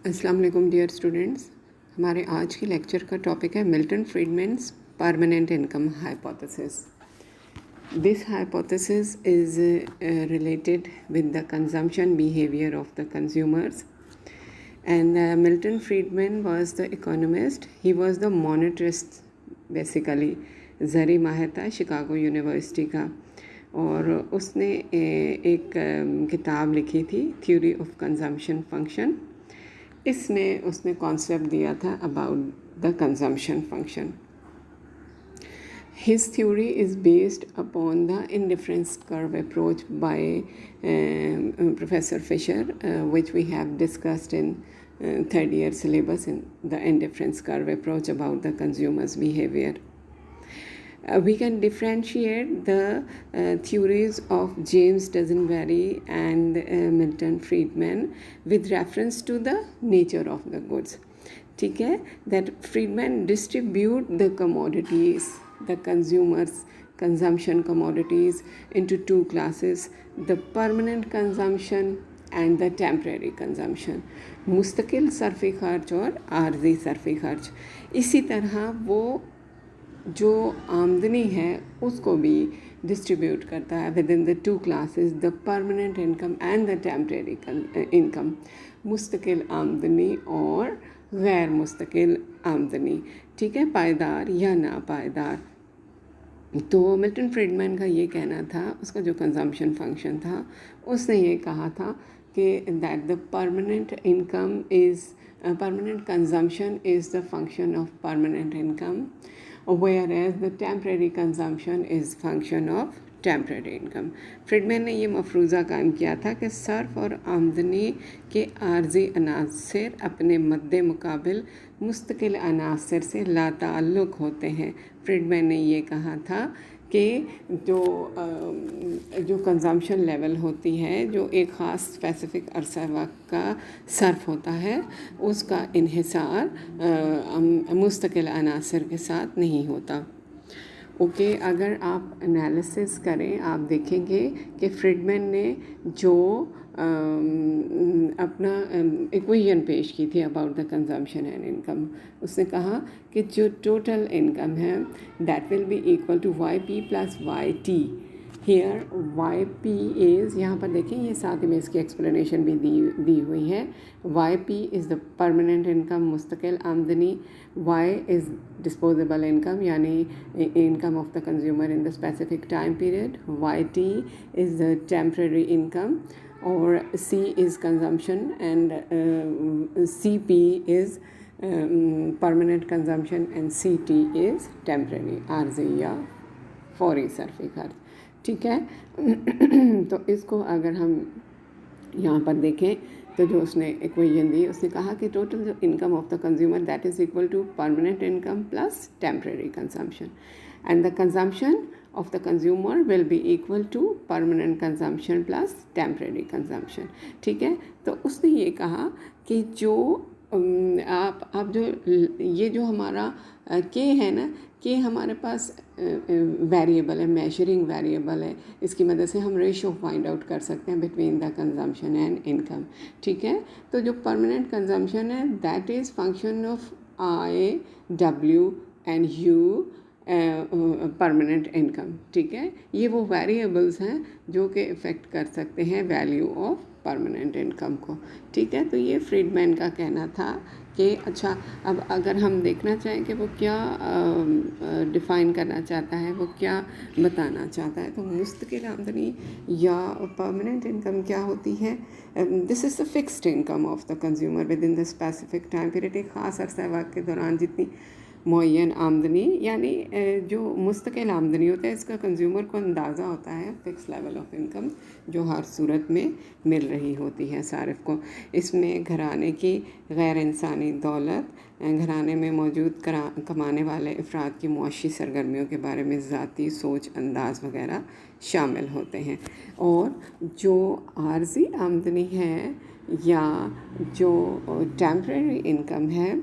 अस्सलाम वालेकुम dear students. हमारे आज की लेक्चर का टॉपिक है Milton Friedman's permanent income hypothesis. This hypothesis is related with the consumption behavior of the consumers, and Milton Friedman was the economist. He was the monetarist basically. जरी माहिर था Chicago university का, और उसने एक किताब लिखी थी थ्योरी ऑफ कंजम्पशन फंक्शन। इसमें उसने कॉन्सेप्ट दिया था about the consumption function. His theory is based upon the indifference curve approach by Professor Fisher, which we have discussed in third year syllabus in the indifference curve approach about the consumer's behavior. We can differentiate the theories of James Dunsbury and Milton Friedman with reference to the nature of the goods. ठीक है, that Friedman distribute the commodities, the consumers consumption commodities, into two classes: the permanent consumption and the temporary consumption, मुस्तकिल SARFAESI खर्च और आर्जी SARFAESI खर्च। इसी तरह वो जो आमदनी है उसको भी डिस्ट्रीब्यूट करता है within the two classes, the permanent income and the temporary income, मुस्तकिल आमदनी और गैर मुस्तकिल आमदनी। ठीक है, पायदार या नापायदार। तो मिल्टन फ्रीडमैन का ये कहना था, उसका जो कंजम्पशन फंक्शन था उसने ये कहा था कि that the permanent income is permanent consumption is the function of permanent income, whereas the temporary consumption is function of temporary income. Friedman ने ये मफरूज़ा कायम किया था कि सर्फ और आमदनी के आर्जी अनासर अपने मद्दे मुकाबिल मुस्तकिल अनासर से लाताल्लुक़ होते हैं। फ्रीडमैन ने ये कहा था कि जो कंजम्पशन लेवल होती है, जो एक ख़ास स्पेसिफ़िक अरसा वक्त का सर्फ होता है, उसका इन्हिसार मुस्तकिल अनासर के साथ नहीं होता। ओके, अगर आप एनालिसिस करें, आप देखेंगे कि फ्रीडमैन ने जो अपना इक्वेशन पेश की थी about the consumption and income, उसने कहा कि जो टोटल इनकम है that will be equal to Y P plus Y T. Here Y P is, यहाँ पर देखें ये साथ में इसकी एक्सप्लेनेशन भी दी हुई है। Y P is the permanent income, मुस्तकिल आमदनी। वाई इज़ डिस्पोजेबल इनकम, यानी income of the consumer in the specific time period. Y T is the temporary income, और C is consumption, and CP is permanent consumption, and CT is temporary आर्जी या फौरी SARFAESI खर्च। ठीक है, तो इसको अगर हम यहाँ पर देखें तो जो उसने इक्वेशन दी, उसने कहा कि टोटल जो income of the consumer that is equal to permanent income plus temporary consumption, and the consumption of the consumer will be equal to permanent consumption plus temporary consumption। ठीक है, तो उसने ये कहा कि जो आप जो ये जो हमारा के है ना, कि हमारे पास वेरिएबल है, मेजरिंग वेरिएबल है, इसकी मदद से हम रेशो फाइंड आउट कर सकते हैं between the consumption and income. ठीक है, तो जो परमानेंट कंजम्पशन है that is function of I, W and you permanent income. ठीक है, ये वो वेरिएबल्स हैं जो कि इफ़ेक्ट कर सकते हैं वैल्यू ऑफ परमानेंट इनकम को। ठीक है, तो ये फ्रीडमैन का कहना था कि अच्छा, अब अगर हम देखना चाहें कि वो क्या डिफ़ाइन करना चाहता है, वो क्या बताना चाहता है, तो मुस्तकिल आमदनी या परमानेंट इनकम क्या होती है? This is the fixed income of the consumer with in the specific time period. एक ख़ास अरसा वक्त के दौरान जितनी मुअय्यन आमदनी, यानी जो मुस्तकिल आमदनी होता है, इसका कंज्यूमर को अंदाज़ा होता है फिक्स लेवल ऑफ इनकम जो हर सूरत में मिल रही होती है सारिफ को। इसमें घराने की गैर इंसानी दौलत, घराने में मौजूद कमाने वाले अफराद की मुआशी सरगर्मियों के बारे में ज़ाती सोच, अंदाज़ वगैरह शामिल होते हैं। और जो आर्जी आमदनी है या जो टेम्परेरी इनकम है,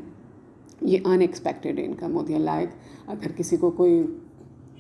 ये अनएक्सपेक्टेड इनकम होती है। लाइक अगर किसी को कोई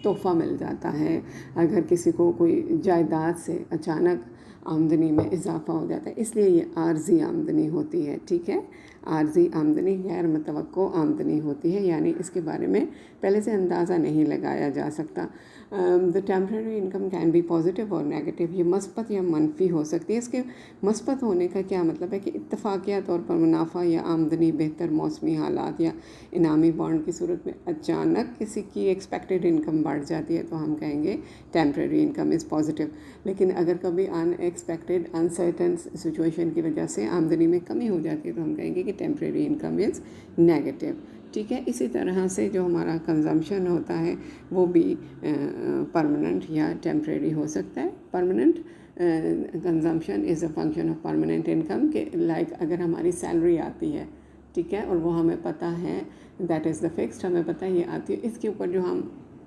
तोहफ़ा मिल जाता है, अगर किसी को कोई जायदाद से अचानक आमदनी में इजाफा हो जाता है, इसलिए ये आर्जी आमदनी होती है। ठीक है, आर्जी आमदनी गैर मुतवक्को आमदनी होती है, यानी इसके बारे में पहले से अंदाज़ा नहीं लगाया जा सकता। The temporary income can be positive और नेगेटिव, ये मस्बत या मनफी हो सकती है। इसके मस्बत होने का क्या मतलब है कि इत्तफाकिया तौर पर मुनाफा या आमदनी, बेहतर मौसमी हालात या इनामी बॉन्ड की सूरत में अचानक किसी की एक्सपेक्टेड इनकम बढ़ जाती है तो हम कहेंगे टेम्प्रेरी इनकम इज़ पॉजिटिव। लेकिन अगर कभी अनएक्सपेक्टेड अनसर्टन सिचुएशन की वजह से आमदनी में कमी हो जाती है तो हम कहेंगे कि टेम्प्रेरी इनकम इज़ नेगेटिव। ठीक है, इसी तरह से जो हमारा कंजम्पशन होता है वो भी परमानेंट या टेम्प्रेरी हो सकता है। Permanent consumption is a function of permanent income के लाइक अगर हमारी सैलरी आती है, ठीक है, और वो हमें पता है दैट इज़ द फिक्स्ड, हमें पता है ये आती है, इसके ऊपर जो हम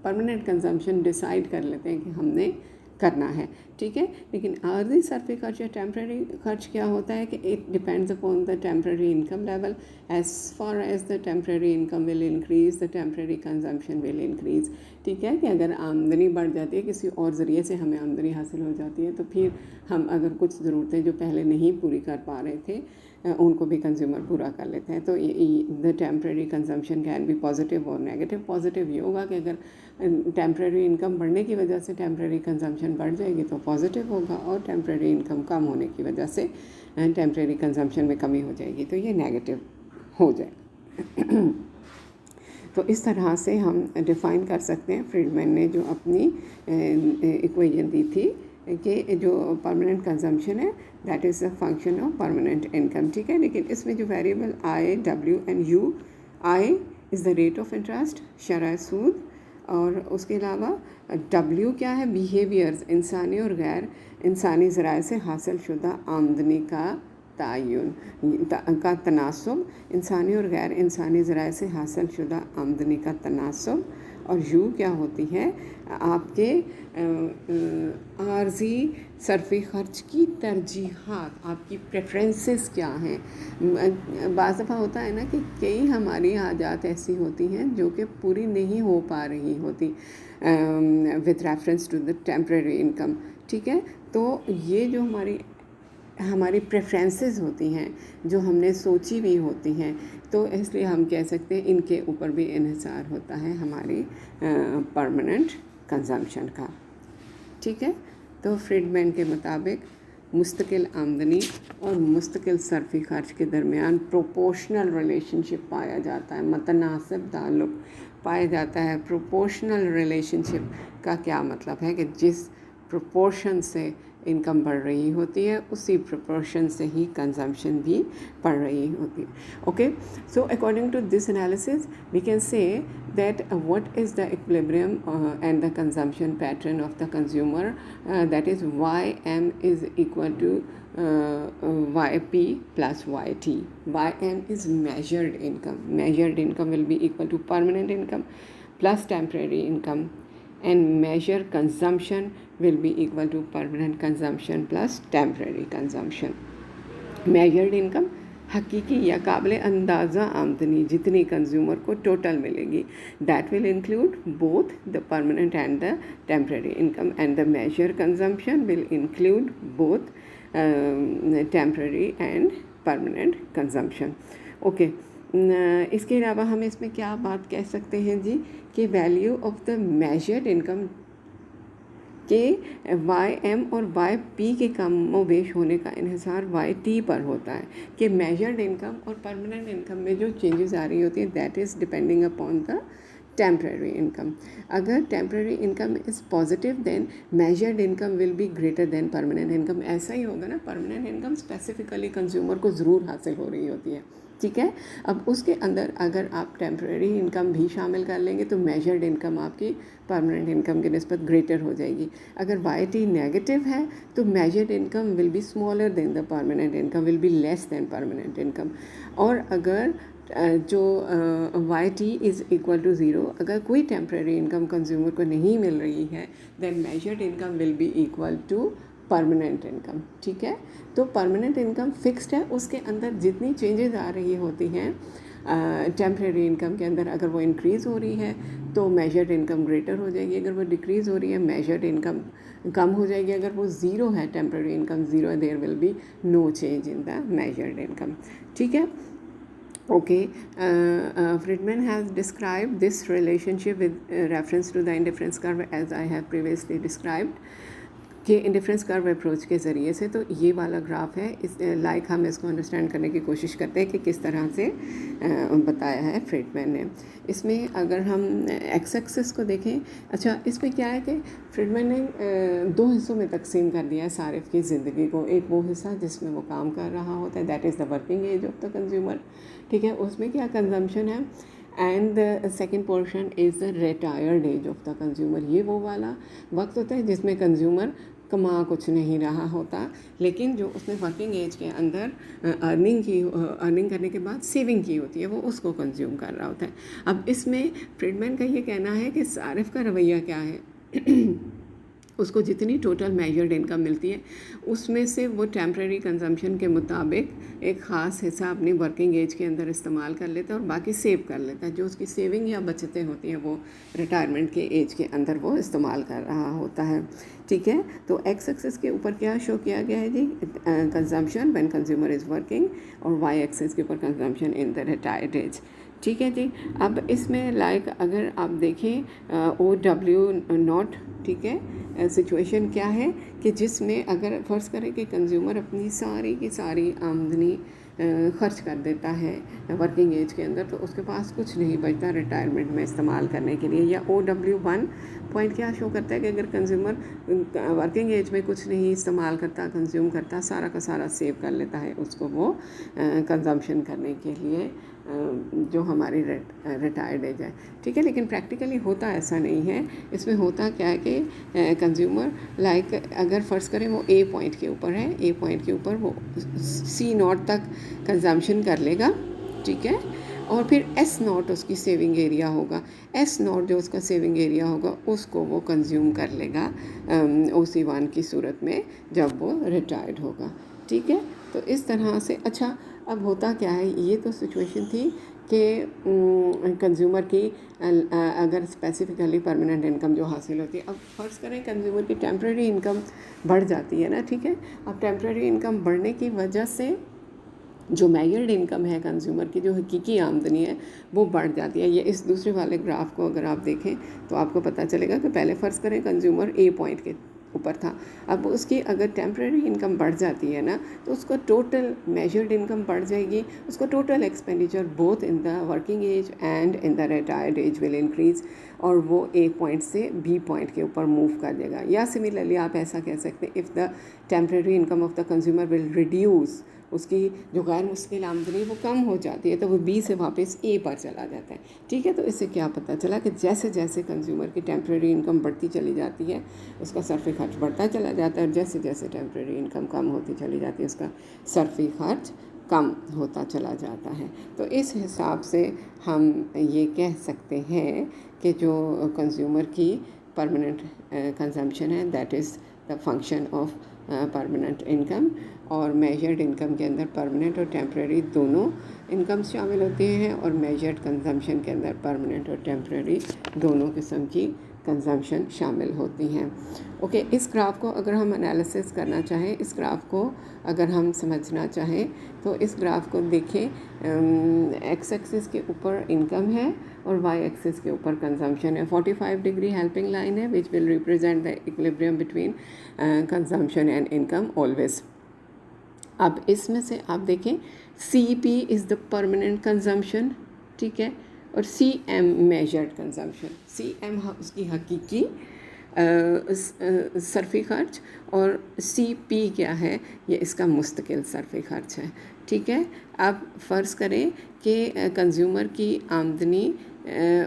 परमानेंट कंजम्पशन डिसाइड कर लेते हैं कि हमने करना है। ठीक है, लेकिन आर्जी सरफी खर्च या टेम्प्रेरी खर्च क्या होता है कि it depends upon the temporary income level. As far as the temporary income will increase the temporary consumption will increase. ठीक है, कि अगर आमदनी बढ़ जाती है, किसी और ज़रिए से हमें आमदनी हासिल हो जाती है, तो फिर हम अगर कुछ ज़रूरतें जो पहले नहीं पूरी कर पा रहे थे उनको भी कंज्यूमर पूरा कर लेते हैं। तो the temporary consumption can be positive और नेगेटिव। पॉजिटिव ये होगा कि अगर टेम्प्रेरी इनकम बढ़ने की वजह से टेम्प्रेरी कंजम्पशन बढ़ जाएगी तो पॉजिटिव होगा, और टेम्प्रेरी इनकम कम होने की वजह से टेम्प्रेरी कंजम्पशन में कमी हो जाएगी तो ये नेगेटिव हो जाए। तो इस तरह से हम डिफ़ाइन कर सकते हैं। फ्रीडमैन ने जो अपनी इक्वेशन दी थी कि जो परमानेंट कंजम्पशन है that is a function of permanent income. ठीक है, लेकिन इसमें जो variable I, W and U, I is the rate of interest, शरह सूद, और उसके अलावा डब्ल्यू क्या है, बिहेवियर्स, इंसानी और गैर इंसानी ज़राए से हासिल शुदा आमदनी का तयन का तनासब, इंसानी और गैर इंसानी ज़राए से हासिल शुदा आमदनी का तनासब। और यू क्या होती है, आपके आर्जी सरफ़ी खर्च की तरजीहात, आपकी प्रेफरेंसेस क्या हैं। बाज़ दफ़ा होता है ना कि कई हमारी हाजात ऐसी होती हैं जो कि पूरी नहीं हो पा रही होती with reference to the temporary income. ठीक है, तो ये जो हमारी प्रेफरेंसेस होती हैं जो हमने सोची हुई होती हैं, तो इसलिए हम कह सकते हैं इनके ऊपर भी इन्हिसार होता है हमारी परमानेंट कंजम्पशन का। ठीक है, तो फ्रीडमैन के मुताबिक मुस्तकिल आमदनी और मुस्तकिल सरफ़ी खर्च के दरमियान प्रोपोर्शनल रिलेशनशिप पाया जाता है, मतनासिब ताल्लुक़ पाया जाता है। प्रोपोर्शनल रिलेशनशिप का क्या मतलब है कि जिस प्रोपोर्शन से इनकम बढ़ रही होती है उसी प्रोपोर्शन से ही कंजम्पशन भी बढ़ रही होती है। Okay, so according to this analysis we can say that what is the equilibrium and the consumption pattern of the consumer, that is Y M is equal to YP plus YT. YM is measured income. Measured income will be equal to permanent income plus temporary income, and measured consumption will be equal to permanent consumption plus temporary consumption. Measured income हकीकी या काबिल अंदाज़ा आमदनी जितनी consumer को total मिलेगी, that will include both the permanent and the temporary income, and the major consumption will include both temporary and permanent consumption. Okay, इसके अलावा हम इसमें क्या बात कह सकते हैं जी कि value of the measured income के वाई एम और वाई पी के कम बेश होने का इन्हिसार वाई टी पर होता है कि मेजर्ड इनकम और परमानेंट इनकम में जो चेंजेस आ रही होती हैं that is depending upon the temporary income. अगर temporary income is positive then measured income will be greater than permanent income. ऐसा ही होगा ना, परमानेंट इनकम स्पेसिफिकली कंज्यूमर को ज़रूर हासिल हो रही होती है, ठीक है. अब उसके अंदर अगर आप टेम्प्रेरी इनकम भी शामिल कर लेंगे तो मेजर्ड इनकम आपकी परमानेंट इनकम की निस्बत ग्रेटर हो जाएगी. अगर वाई टी नेगेटिव है तो measured income will be smaller than the permanent income, will be less than permanent income. और अगर जो Y T is equal to zero, अगर कोई टेम्प्रेरी इनकम कंज्यूमर को नहीं मिल रही है then measured income will be equal to permanent income, ठीक है. तो परमानेंट इनकम फिक्स्ड है, उसके अंदर जितनी चेंजेस आ रही होती हैं टेम्प्रेरी इनकम के अंदर, अगर वो इंक्रीज़ हो रही है तो मेजर्ड इनकम ग्रेटर हो जाएगी, अगर वो डिक्रीज़ हो रही है मेजर्ड इनकम कम हो जाएगी। अगर वो ज़ीरो है, टेम्प्रेरी इनकम ज़ीरो है, there will be no change in the measured income. ठीक है, okay. Friedman has described this relationship with reference to the indifference curve as I have previously described कि indifference curve approach के ज़रिए से। तो ये वाला ग्राफ है, इस लाइक हम इसको अंडरस्टैंड करने की कोशिश करते हैं कि किस तरह से बताया है फ्रीडमैन ने। इसमें अगर हम एक्स एक्सिस को देखें, अच्छा इसमें क्या है कि फ्रीडमैन ने दो हिस्सों में तकसीम कर दिया है सारिफ की ज़िंदगी को। एक वो हिस्सा जिसमें वो काम कर रहा होता है, that is the working age of the consumer. ठीक है, उसमें क्या कंजम्पशन है, and the second portion is the retired age of the consumer. ये वो वाला वक्त होता है जिसमें कंज्यूमर कमा कुछ नहीं रहा होता, लेकिन जो उसने वर्किंग एज के अंदर अर्निंग करने के बाद सेविंग की होती है, वो उसको कंज्यूम कर रहा होता है। अब इसमें फ्रीडमैन का ये कहना है कि सारिफ का रवैया क्या है उसको जितनी टोटल मेजर्ड इनकम मिलती है उसमें से वो टेम्प्रेरी कंजम्पशन के मुताबिक एक ख़ास हिस्सा अपनी वर्किंग एज के अंदर इस्तेमाल कर लेता है और बाकी सेव कर लेता है। जो उसकी सेविंग या बचतें होती हैं वो रिटायरमेंट के एज के अंदर वो इस्तेमाल कर रहा होता है। ठीक है, तो एक्स एक्सिस के ऊपर क्या शो किया गया है जी, consumption when consumer is working, और वाई एक्सिस के ऊपर consumption in the retired age. ठीक है जी, अब इसमें लाइक अगर आप देखें OW0, ठीक है, सिचुएशन क्या है कि जिसमें अगर फ़र्ज़ करें कि कंज्यूमर अपनी सारी की सारी आमदनी ख़र्च कर देता है वर्किंग एज के अंदर, तो उसके पास कुछ नहीं बचता रिटायरमेंट में इस्तेमाल करने के लिए। या OW1 पॉइंट क्या शो करता है कि अगर कंज्यूमर वर्किंग एज में कुछ नहीं इस्तेमाल करता, कंज्यूम करता, सारा का सारा सेव कर लेता है उसको वो कंजम्पशन करने के लिए जो हमारी रिटायर्ड एज है। ठीक है, लेकिन प्रैक्टिकली होता ऐसा नहीं है। इसमें होता क्या है कि कंज्यूमर लाइक अगर फ़र्ज़ करें वो A पॉइंट के ऊपर है, A पॉइंट के ऊपर वो C0 तक कंजम्पशन कर लेगा। ठीक है, और फिर S0 उसकी सेविंग एरिया होगा। S0 जो उसका सेविंग एरिया होगा उसको वो कंज्यूम कर लेगा OC1 की सूरत में जब वो रिटायर्ड होगा। ठीक है, तो इस तरह से। अच्छा, अब होता क्या है, ये तो सिचुएशन थी कि कंज्यूमर की अगर स्पेसिफिकली परमानेंट इनकम जो हासिल होती है। अब फ़र्ज़ करें कंज्यूमर की टेम्प्रेरी इनकम बढ़ जाती है ना। ठीक है, अब टेम्प्रेरी इनकम बढ़ने की वजह से जो मेजर्ड इनकम है कंज्यूमर की, जो हकीकी आमदनी है, वो बढ़ जाती है। ये इस दूसरे वाले ग्राफ को अगर आप देखें तो आपको पता चलेगा कि पहले फ़र्ज़ करें कंज्यूमर A पॉइंट के ऊपर था, अब उसकी अगर टेम्प्रेरी इनकम बढ़ जाती है ना तो उसको टोटल मेजर्ड इनकम बढ़ जाएगी, उसको total expenditure both in the working age and in the retired age will increase, और वो A पॉइंट से B पॉइंट के ऊपर मूव कर जाएगा। या सिमिलरली आप ऐसा कह सकते हैं, if the temporary income of the consumer will reduce, उसकी जो गैर मुश्किल आमदनी वो कम हो जाती है, तो वो B से वापस A पर चला जाता है। ठीक है, तो इससे क्या पता चला कि जैसे जैसे कंज्यूमर की टेम्प्रेरी इनकम बढ़ती चली जाती है उसका सर्फी खर्च बढ़ता चला जाता है, और जैसे जैसे टेम्प्रेरी इनकम कम होती चली जाती है उसका सर्फी खर्च कम होता चला जाता है। तो इस हिसाब से हम ये कह सकते हैं कि जो कंज्यूमर की परमानेंट कंजम्पशन है that is the function of permanent income, और मेजर्ड इनकम के अंदर परमानेंट और टेम्प्रेरी दोनों इनकम शामिल होती हैं, और मेजर्ड कंजम्पशन के अंदर परमानेंट और टेम्प्रेरी दोनों किस्म की कंजम्पशन शामिल होती हैं। ओके, इस ग्राफ को अगर हम एनालिसिस करना चाहें, इस ग्राफ को अगर हम समझना चाहें तो इस ग्राफ को देखें, एक्स एक्सिस के ऊपर इनकम है और वाई एक्सिस के ऊपर कंजम्पशन है। 45 डिग्री हेल्पिंग लाइन है which will represent the equilibrium between consumption and income always. अब इसमें से आप देखें CP is the permanent consumption, ठीक है, और CM मेजर्ड कंजम्पशन। CM उसकी हकीकी सर्फी खर्च, और CP क्या है, ये इसका मुस्तकिल सर्फी खर्च है। ठीक है, अब फ़र्ज़ करें कि कंज्यूमर की आमदनी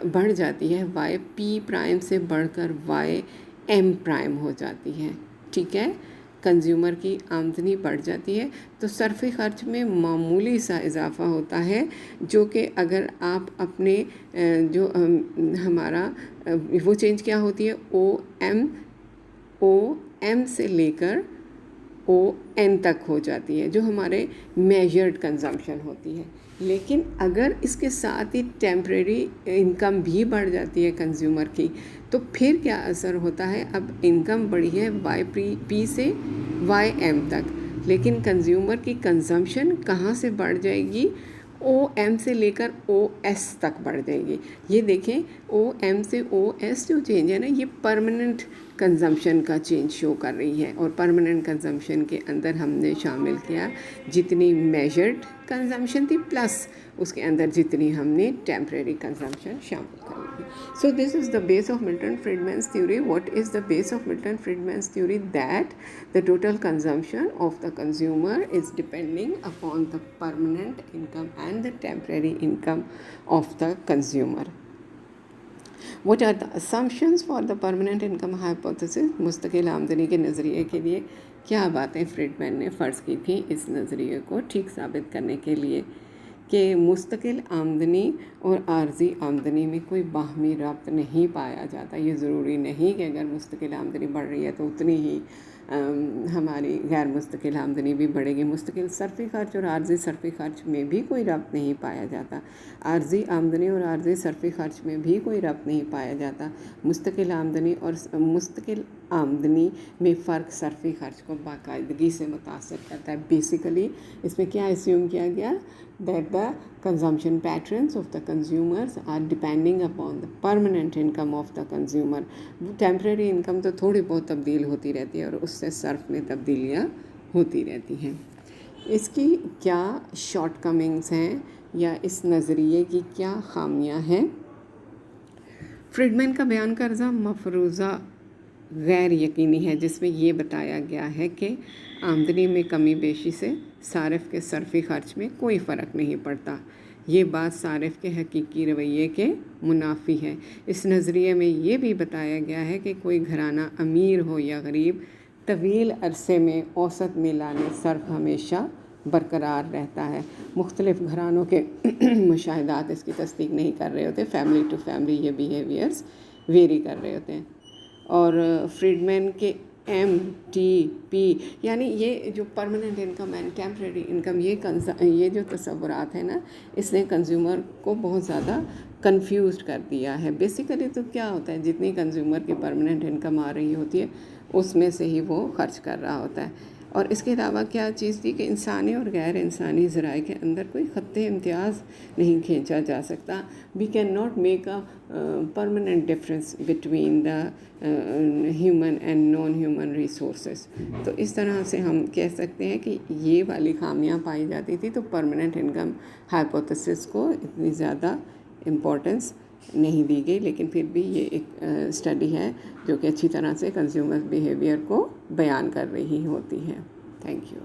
बढ़ जाती है, YP प्राइम से बढ़कर YM प्राइम हो जाती है। ठीक है, कंज्यूमर की आमदनी बढ़ जाती है तो सर्फी खर्च में मामूली सा इजाफ़ा होता है, जो कि अगर आप अपने जो हमारा वो चेंज क्या होती है, OM से लेकर ON तक हो जाती है, जो हमारे मेजर्ड कंजम्पशन होती है। लेकिन अगर इसके साथ ही टेम्परेरी इनकम भी बढ़ जाती है कंज्यूमर की, तो फिर क्या असर होता है? अब इनकम बढ़ी है YP से YM तक, लेकिन कंज्यूमर की कंजम्पशन कहाँ से बढ़ जाएगी? OM से लेकर OS तक बढ़ जाएगी। ये देखें, OM से OS जो चेंज है ना, ये परमानेंट कंजम्पशन का चेंज शो कर रही है। और परमानेंट कंजम्पशन के अंदर हमने शामिल किया जितनी मेजर्ड कंजम्पशन थी प्लस उसके अंदर जितनी हमने टेम्परेरी कंजम्पशन शामिल कर ली। So this is the base of Milton Friedman's theory. What is the base of Milton Friedman's theory? That the total consumption of the consumer is depending upon the permanent income and the temporary income of the consumer. What are the assumptions for the permanent income hypothesis? मुस्तकिल आमदनी के नज़रिए के लिए क्या बातें Friedman ने फ़र्ज़ की थी इस नज़रिए को ठीक साबित करने के लिए कि मुस्तकिल आमदनी और आर्जी आमदनी में कोई बाहमी रब्त नहीं पाया जाता। ये ज़रूरी नहीं कि अगर मुस्तकिल आमदनी बढ़ रही है तो उतनी ही हमारी गैर मुस्तकिल आमदनी भी बढ़ेगी। मुस्तकिल सर्फ़ी ख़र्च और आर्जी सर्फ़ी ख़र्च में भी कोई रब्त नहीं पाया जाता। आर्जी आमदनी और आर्जी सर्फ़ी ख़र्च में भी कोई रब्त नहीं पाया जाता। मुस्तकिल आमदनी और मुस्तकिल आमदनी में फ़र्क सर्फ़ी ख़र्च को बाकायदगी से मुतासर करता है। बेसिकली इसमें क्या अस्यूम किया गया? that the consumption patterns of the consumers are depending upon the permanent income of the consumer. Temporary income तो थोड़ी बहुत तब्दील होती रहती है और उससे सर्फ में तब्दीलियाँ होती रहती हैं। इसकी क्या शॉर्टकमिंग्स हैं या इस नज़रिए की क्या खामियां हैं? फ्रीडमैन का बयान कर्जा मफरूज़ा गैर यकीनी है, जिसमें ये बताया गया है कि आमदनी में कमी बेशी से सारिफ के सर्फ़ी ख़र्च में कोई फ़र्क नहीं पड़ता। ये बात सारिफ के हकीकी रवैये के मुनाफी है। इस नज़रिए में ये भी बताया गया है कि कोई घराना अमीर हो या गरीब, तवील अरसे में औसत मिलाने सर्फ हमेशा बरकरार रहता है। मुख्तलिफ़ घरानों के मुशाहिदात इसकी तस्दीक नहीं कर रहे होते। फैमिली टू फैमिली ये बिहेवियर्स वेरी कर रहे होते हैं। और फ्रीडमैन के MTP यानी ये जो permanent income and temporary income, ये जो तस्वुरात है ना, इसने कंज्यूमर को बहुत ज़्यादा कंफ्यूज कर दिया है। बेसिकली तो क्या होता है, जितनी कंज्यूमर की परमानेंट इनकम आ रही होती है उसमें से ही वो खर्च कर रहा होता है। और इसके अलावा क्या चीज़ थी कि इंसानी और गैर इंसानी ज़राए के अंदर कोई ख़त्ते इम्तियाज़ नहीं खींचा जा सकता। We can not make a permanent difference between the human and non human resources. तो इस तरह से हम कह सकते हैं कि ये वाली खामियां पाई जाती थी, तो परमानेंट इनकम हाइपोथेसिस को इतनी ज़्यादा इम्पोर्टेंस नहीं दी गई। लेकिन फिर भी ये एक स्टडी है जो कि अच्छी तरह से कंज्यूमर बिहेवियर को बयान कर रही होती है। Thank you.